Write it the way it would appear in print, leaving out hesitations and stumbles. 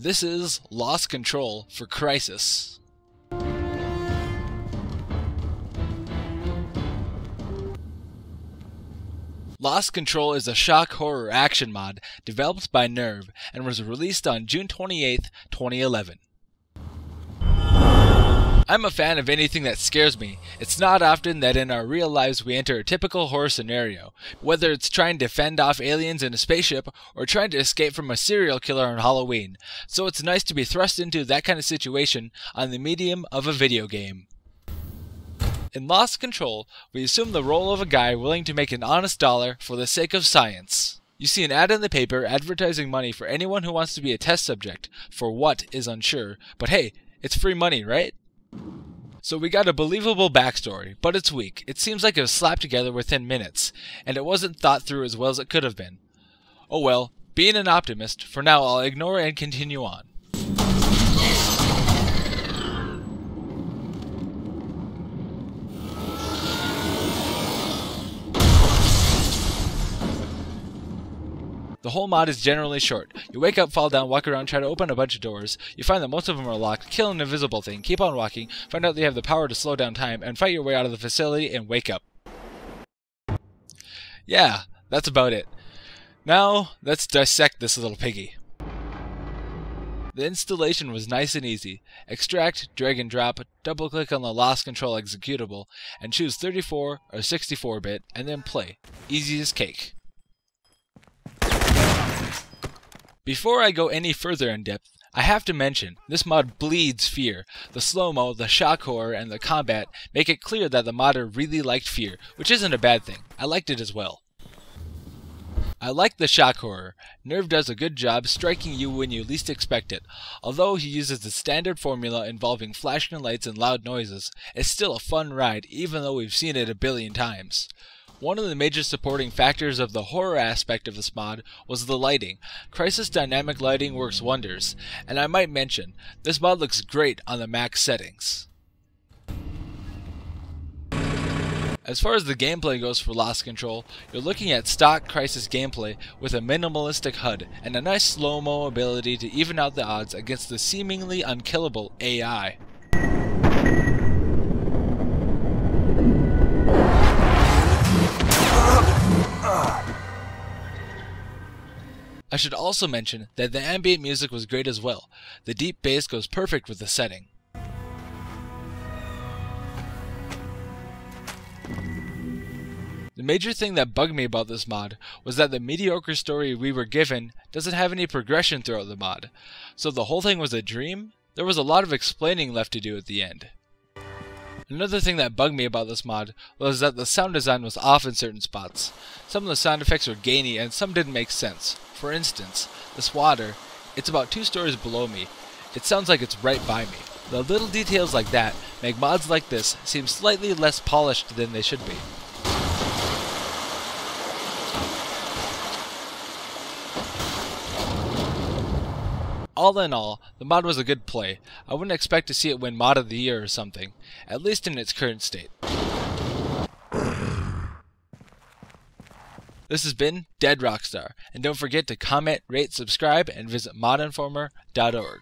This is Lost Control for Crysis. Lost Control is a shock horror action mod developed by Nerve and was released on June 28, 2011. I'm a fan of anything that scares me. It's not often that in our real lives we enter a typical horror scenario, whether it's trying to fend off aliens in a spaceship or trying to escape from a serial killer on Halloween. So it's nice to be thrust into that kind of situation on the medium of a video game. In Lost Control, we assume the role of a guy willing to make an honest dollar for the sake of science. You see an ad in the paper advertising money for anyone who wants to be a test subject for what is unsure, but hey, it's free money, right? So we got a believable backstory, but it's weak. It seems like it was slapped together within minutes, and it wasn't thought through as well as it could have been. Oh well, being an optimist, for now I'll ignore and continue on. The whole mod is generally short. You wake up, fall down, walk around, try to open a bunch of doors. You find that most of them are locked, kill an invisible thing, keep on walking, find out that you have the power to slow down time, and fight your way out of the facility and wake up. Yeah, that's about it. Now, let's dissect this little piggy. The installation was nice and easy. Extract, drag and drop, double click on the Lost Control executable, and choose 34 or 64-bit, and then play. Easy as cake. Before I go any further in depth, I have to mention, this mod bleeds fear. The slow-mo, the shock horror, and the combat make it clear that the modder really liked fear, which isn't a bad thing. I liked it as well. I like the shock horror. Nerve does a good job striking you when you least expect it. Although he uses the standard formula involving flashing lights and loud noises, it's still a fun ride even though we've seen it a billion times. One of the major supporting factors of the horror aspect of this mod was the lighting. Crysis dynamic lighting works wonders, and I might mention, this mod looks great on the max settings. As far as the gameplay goes for Lost Control, you're looking at stock Crysis gameplay with a minimalistic HUD and a nice slow-mo ability to even out the odds against the seemingly unkillable AI. I should also mention that the ambient music was great as well. The deep bass goes perfect with the setting. The major thing that bugged me about this mod was that the mediocre story we were given doesn't have any progression throughout the mod. So the whole thing was a dream? There was a lot of explaining left to do at the end. Another thing that bugged me about this mod was that the sound design was off in certain spots. Some of the sound effects were gainy and some didn't make sense. For instance, this water, it's about 2 stories below me. It sounds like it's right by me. The little details like that make mods like this seem slightly less polished than they should be. All in all, the mod was a good play. I wouldn't expect to see it win Mod of the Year or something, at least in its current state. This has been Dead Rockstar, and don't forget to comment, rate, subscribe, and visit Modinformer.org.